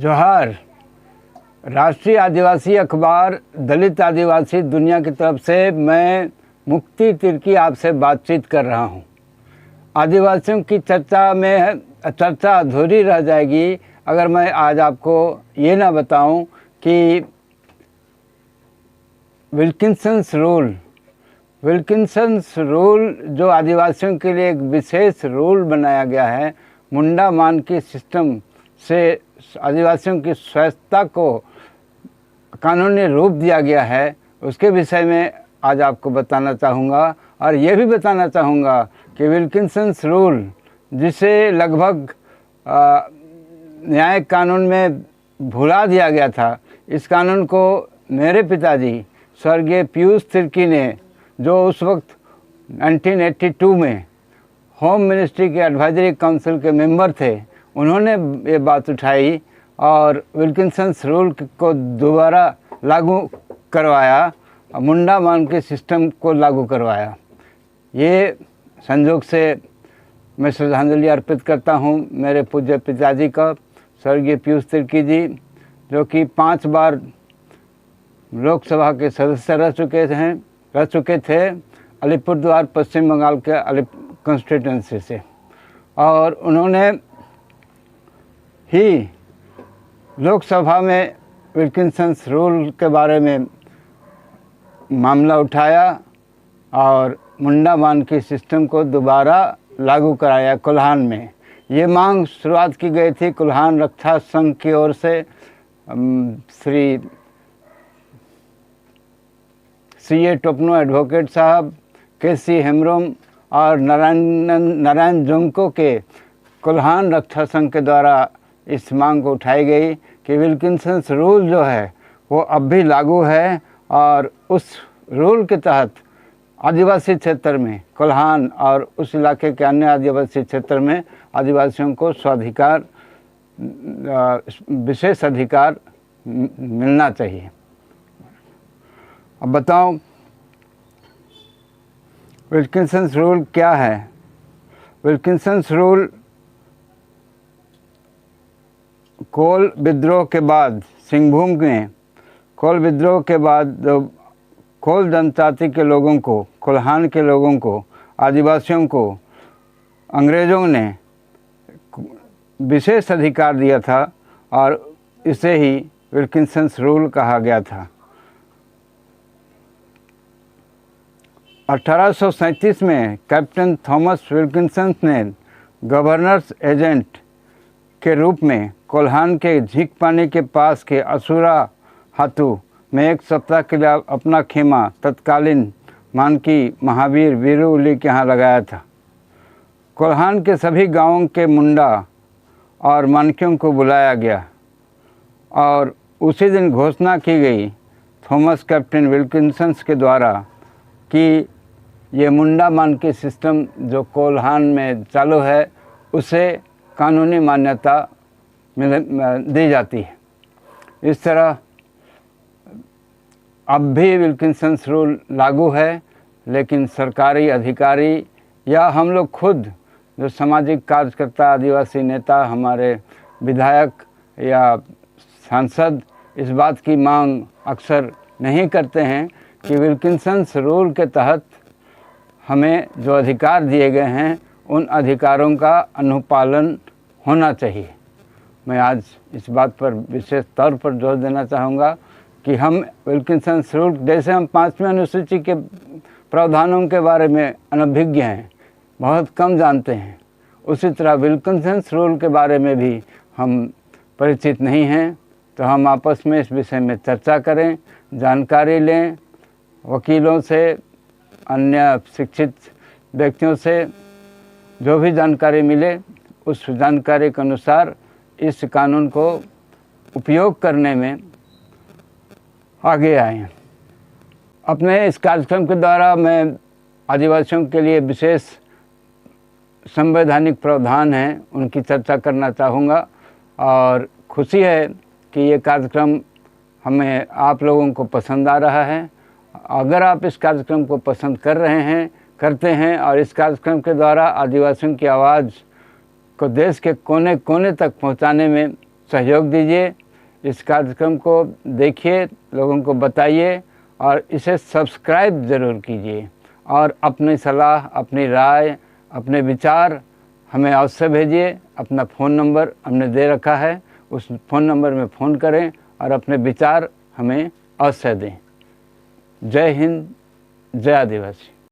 जोहार। राष्ट्रीय आदिवासी अखबार दलित आदिवासी दुनिया की तरफ से मैं मुक्ति तिर्की आपसे बातचीत कर रहा हूं। आदिवासियों की चर्चा अधूरी रह जाएगी अगर मैं आज आपको ये ना बताऊं कि विल्किंसंस रूल जो आदिवासियों के लिए एक विशेष रूल बनाया गया है, मुंडा मानकी सिस्टम से आदिवासियों की स्वायत्तता को कानूनी रूप दिया गया है, उसके विषय में आज आपको बताना चाहूँगा। और ये भी बताना चाहूँगा कि विल्किंसंस रूल, जिसे लगभग न्यायिक कानून में भुला दिया गया था, इस कानून को मेरे पिताजी स्वर्गीय पीयूष तिर्की ने, जो उस वक्त 1982 में होम मिनिस्ट्री के एडवाइजरी काउंसिल के मेंबर थे, उन्होंने ये बात उठाई और विल्किंसंस रूल को दोबारा लागू करवाया, मुंडा मानकी सिस्टम को लागू करवाया। ये संयोग से मैं श्रद्धांजलि अर्पित करता हूँ मेरे पूज्य पिताजी का, स्वर्गीय पीयूष तिर्की जी, जो कि 5 बार लोकसभा के सदस्य रह चुके थे अलीपुरद्वार पश्चिम बंगाल के कॉन्स्टिट्यूंसी से। और उन्होंने ही लोकसभा में विल्किंसंस रूल के बारे में मामला उठाया और मुंडा मानकी सिस्टम को दोबारा लागू कराया कोल्हान में। ये मांग शुरुआत की गई थी कोल्हान रक्षा संघ की ओर से। श्री C.A. टोपनो एडवोकेट साहब, K.C. हेम्ब्रोम और नारायण जोंको के कोल्हान रक्षा संघ के द्वारा इस मांग को उठाई गई कि विल्किंसंस रूल जो है वो अब भी लागू है और उस रूल के तहत आदिवासी क्षेत्र में कोल्हान और उस इलाके के अन्य आदिवासी क्षेत्र में आदिवासियों को स्वाधिकार, विशेष अधिकार मिलना चाहिए। अब बताओ विल्किंसंस रूल क्या है। विल्किंसंस रूल कोल विद्रोह के बाद, सिंहभूम में कोल विद्रोह के बाद कोल जनजाति के लोगों को, कोल्हान के लोगों को, आदिवासियों को अंग्रेज़ों ने विशेष अधिकार दिया था और इसे ही विल्किंसंस रूल कहा गया था। 1837 में कैप्टन थॉमस विल्किंसन ने गवर्नर्स एजेंट के रूप में कोल्हान के झीक पानी के पास के असुरा हाथू में 1 सप्ताह के लिए अपना खेमा तत्कालीन मानकी महावीर वीरूली के यहाँ लगाया था। कोल्हान के सभी गांवों के मुंडा और मानकियों को बुलाया गया और उसी दिन घोषणा की गई थॉमस कैप्टन विल्किंसन के द्वारा कि ये मुंडा मानकी सिस्टम जो कोल्हान में चालू है उसे कानूनी मान्यता दी जाती है। इस तरह अब भी विल्किंसंस रूल लागू है, लेकिन सरकारी अधिकारी या हम लोग खुद जो सामाजिक कार्यकर्ता, आदिवासी नेता, हमारे विधायक या सांसद इस बात की मांग अक्सर नहीं करते हैं कि विल्किंसंस रूल के तहत हमें जो अधिकार दिए गए हैं उन अधिकारों का अनुपालन होना चाहिए। मैं आज इस बात पर विशेष तौर पर जोर देना चाहूँगा कि हम विल्किंसंस रूल, जैसे हम 5वीं अनुसूची के प्रावधानों के बारे में अनभिज्ञ हैं, बहुत कम जानते हैं, उसी तरह विल्किंसंस रूल के बारे में भी हम परिचित नहीं हैं। तो हम आपस में इस विषय में चर्चा करें, जानकारी लें, वकीलों से, अन्य शिक्षित व्यक्तियों से जो भी जानकारी मिले उस जानकारी के अनुसार इस कानून को उपयोग करने में आगे आए। अपने इस कार्यक्रम के द्वारा मैं आदिवासियों के लिए विशेष संवैधानिक प्रावधान हैं उनकी चर्चा करना चाहूँगा और खुशी है कि ये कार्यक्रम हमें आप लोगों को पसंद आ रहा है। अगर आप इस कार्यक्रम को पसंद करते हैं और इस कार्यक्रम के द्वारा आदिवासियों की आवाज़ को देश के कोने कोने तक पहुंचाने में सहयोग दीजिए, इस कार्यक्रम को देखिए, लोगों को बताइए और इसे सब्सक्राइब ज़रूर कीजिए और अपनी सलाह, अपनी राय, अपने विचार हमें अवश्य भेजिए। अपना फ़ोन नंबर हमने दे रखा है, उस फ़ोन नंबर में फ़ोन करें और अपने विचार हमें अवश्य दें। जय हिंद, जय आदिवासी।